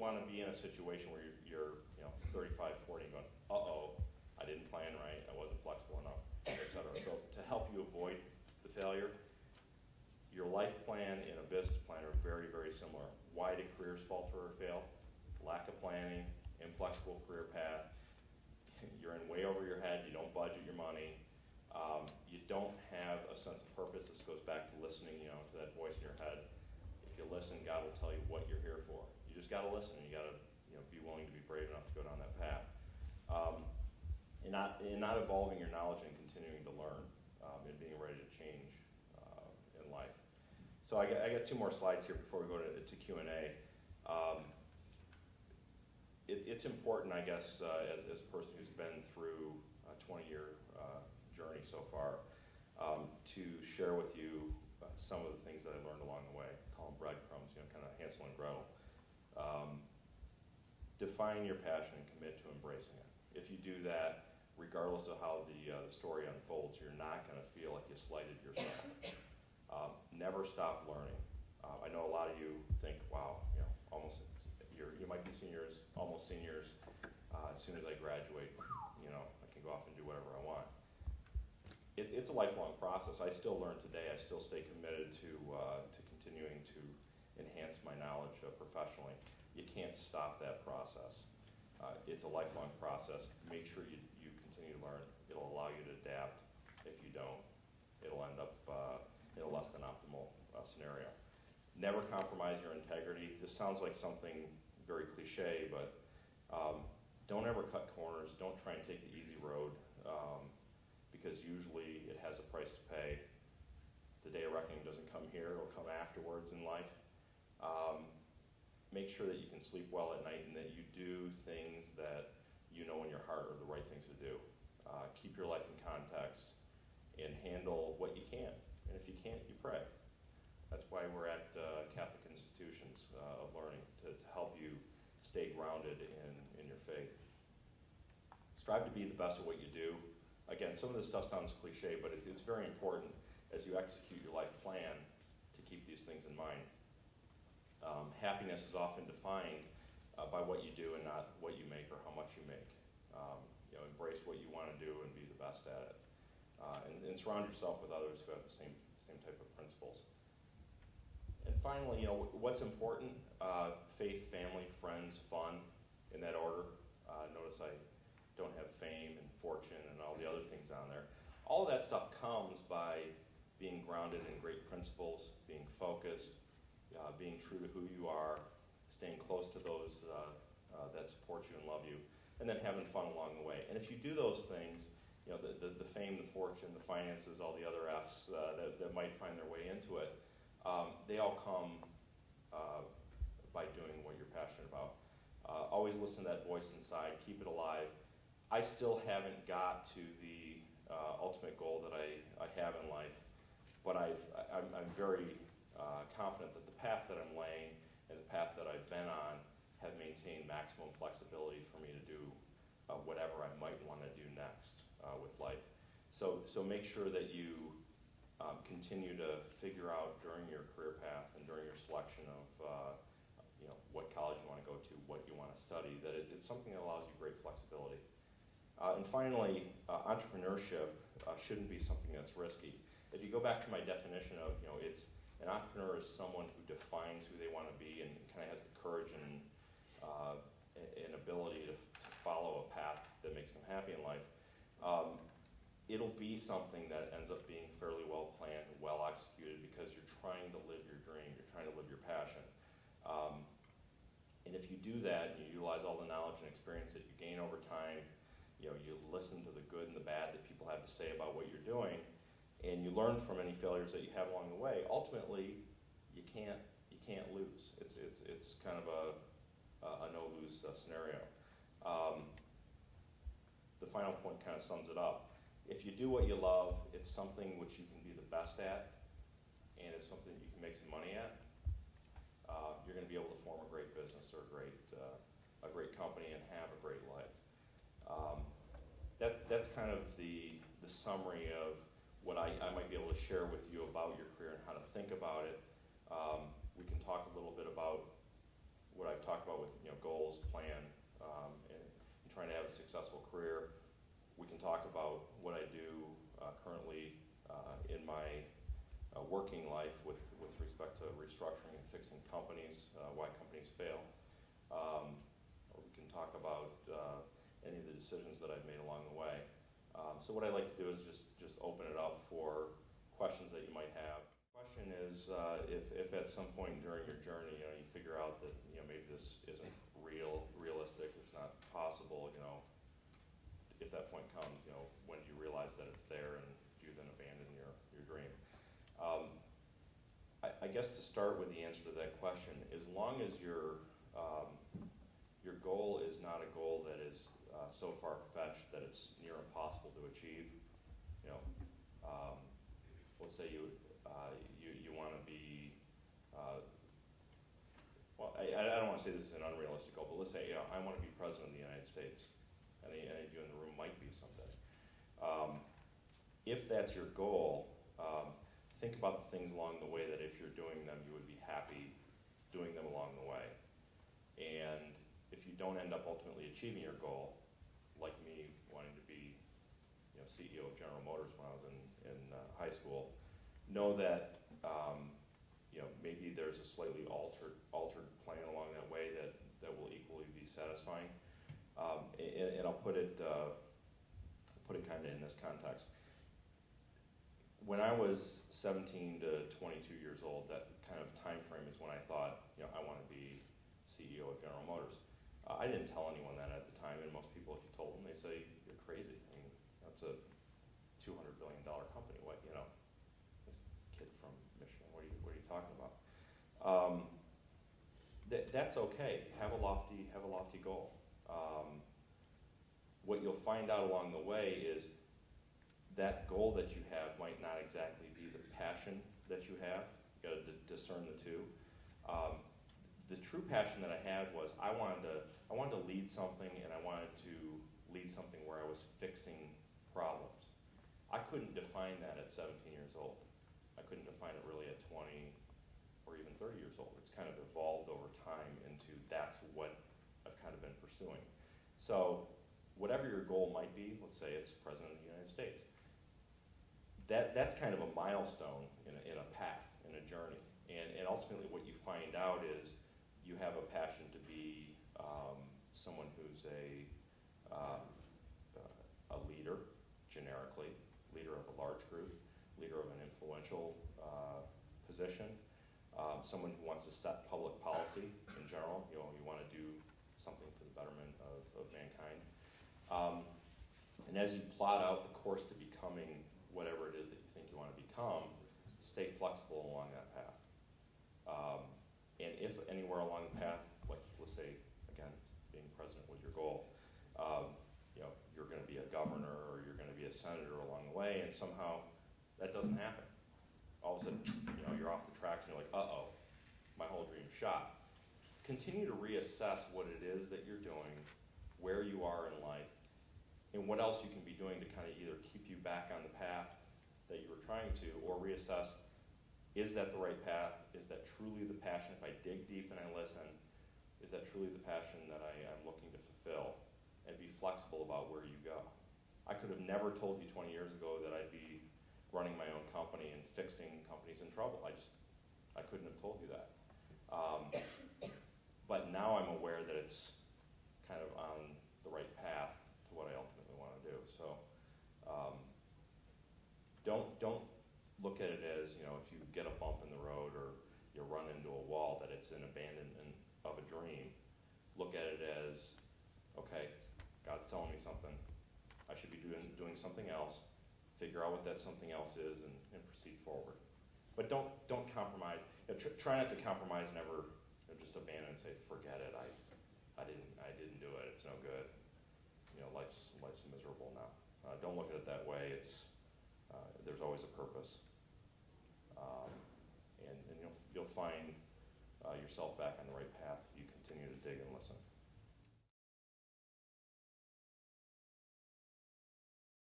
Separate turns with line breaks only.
want to be in a situation where you're 35, 40, and going, uh-oh, I didn't plan right, I wasn't flexible enough, etc. So to help you avoid the failure, your life plan and a business plan are very, very similar. Why do careers falter or fail? Lack of planning, inflexible career path. You're in way over your head, you don't budget your money. You don't have a sense of purpose. This goes back to listening, to that voice in your head. If you listen, God will tell you what you're here for. You just got to listen. You got to, be willing to be brave enough to go down that path. And not evolving your knowledge and continuing to learn, and being ready to change in life. So I got 2 more slides here before we go to Q&A. It's important, I guess, as a person who's been through a 20-year journey so far, to share with you some of the things that I learned along the way. I call them breadcrumbs, kind of Hansel and Gretel. Define your passion and commit to embracing it. If you do that, regardless of how the story unfolds, you're not going to feel like you slighted yourself. Never stop learning. I know a lot of you think, wow, you might be seniors, almost seniors. As soon as I graduate, I can go off and do whatever I want. It's a lifelong process. I still learn today. I still stay committed to continuing to enhance my knowledge professionally. You can't stop that process. It's a lifelong process. Make sure you continue to learn. It'll allow you to adapt. If you don't, it'll end up in a less than optimal scenario. Never compromise your integrity. This sounds like something very cliche, but don't ever cut corners. Don't try and take the easy road, because usually it has a price to pay. The day of reckoning doesn't come here. It'll come afterwards in life. Make sure that you can sleep well at night and that you do things that you know in your heart are the right things to do. Keep your life in context and handle what you can. And if you can't, you pray. That's why we're at Catholic institutions of learning, to help you stay grounded in your faith. Strive to be the best at what you do. Again, some of this stuff sounds cliche, but it's very important as you execute your life plan to keep these things in mind. Happiness is often defined by what you do and not what you make or how much you make. Embrace what you want to do and be the best at it. And surround yourself with others who have the same type of principles. And finally, what's important? Faith, family, friends, fun, in that order. Notice I don't have fame and fortune and all the other things on there. All of that stuff comes by being grounded in great principles, being focused, being true to who you are, staying close to those that support you and love you, and then having fun along the way. And if you do those things, the fame, the fortune, the finances, all the other F's that might find their way into it, they all come by doing what you're passionate about. Always listen to that voice inside, keep it alive. I still haven't got to the ultimate goal that I have in life, but I'm very confident that the path that I'm laying and the path that I've been on have maintained maximum flexibility for me to do whatever I might want to do next with life. So make sure that you continue to figure out during your career path and during your selection of what college you want to go to, what you want to study, that it's something that allows you great flexibility. And finally, entrepreneurship shouldn't be something that's risky. If you go back to my definition of, an entrepreneur is someone who defines who they want to be and kind of has the courage and ability to follow a path that makes them happy in life. It'll be something that ends up being fairly well planned and well executed because you're trying to live your dream, you're trying to live your passion. And if you do that and you utilize all the knowledge and experience that you gain over time, you listen to the good and the bad that people have to say about what you're doing, and you learn from any failures that you have along the way, ultimately you can't lose. It's kind of a no-lose scenario. The final point kind of sums it up. If you do what you love, it's something which you can be the best at, and it's something that you can make some money at. You're going to be able to form a great business or a great company and have a great life. That's kind of the summary of what I might be able to share with you about your career and how to think about it. We can talk a little bit about what I've talked about with goals, plan, and trying to have a successful career. We can talk about what I do currently in my working life with respect to restructuring and fixing companies, why companies fail. Or we can talk about any of the decisions that I've made along the way. So what I like to do is just open it up for questions that you might have. Question is, if at some point during your journey, you figure out that maybe this isn't realistic, it's not possible, if that point comes, when do you realize that it's there and do you then abandon your dream? I guess to start with the answer to that question, as long as your goal is not a goal that is so far-fetched that it's near impossible to achieve, let's say you want to be, well, I don't want to say this is an unrealistic goal, but let's say I want to be president of the United States. Any of you in the room might be someday. If that's your goal, think about the things along the way that if you're doing them, you would be happy doing them along the way. And if you don't end up ultimately achieving your goal, like me wanting to be CEO of General Motors when I was in high school, know that maybe there's a slightly altered plan along that way that will equally be satisfying. And I'll put it kind of in this context. When I was 17 to 22 years old, that kind of time frame is when I thought, I want to be CEO of General Motors. I didn't tell anyone that at the time, and most people, if you told them, they say, you're crazy. I mean, that's a $200 billion company. What, this kid from Michigan, what are you talking about? That's okay. Have a lofty goal. What you'll find out along the way is that goal that you have might not exactly be the passion that you have. You've got to discern the two. The true passion that I had was I wanted to lead something, and I wanted to lead something where I was fixing problems. I couldn't define that at 17 years old. I couldn't define it really at 20 or even 30 years old. It's kind of evolved over time into that's what I've kind of been pursuing. So whatever your goal might be, let's say it's President of the United States, that's kind of a milestone in a path, in a journey. And ultimately what you find out is you have a passion to be someone who's a leader, generically, leader of a large group, leader of an influential position, someone who wants to set public policy in general. You want to do something for the betterment of mankind. And as you plot out the course to becoming whatever it is that you think you want to become, stay flexible along that path. And if anywhere along the path, like let's say, again, being president was your goal, you're going to be a governor or you're going to be a senator along the way, and somehow that doesn't happen. All of a sudden, you're off the tracks and you're like, uh-oh, my whole dream's shot. Continue to reassess what it is that you're doing, where you are in life, and what else you can be doing to kind of either keep you back on the path that you were trying to, or reassess, is that the right path? Is that truly the passion? If I dig deep and I listen, is that truly the passion that I'm looking to fulfill? And be flexible about where you go. I could have never told you 20 years ago that I'd be running my own company and fixing companies in trouble. I couldn't have told you that. But now I'm aware that it's kind of on the right path to what I ultimately want to do. So don't look at it as, if you get a bump in the road or you run into a wall, that it's an abandonment of a dream. Look at it as, okay, God's telling me something. I should be doing something else. Figure out what that something else is and proceed forward. But don't compromise. Try not to compromise and ever just abandon and say, forget it. I didn't do it. It's no good. Life's miserable now. Don't look at it that way. There's always a purpose, and you'll find yourself back on the right path. You continue to dig and listen.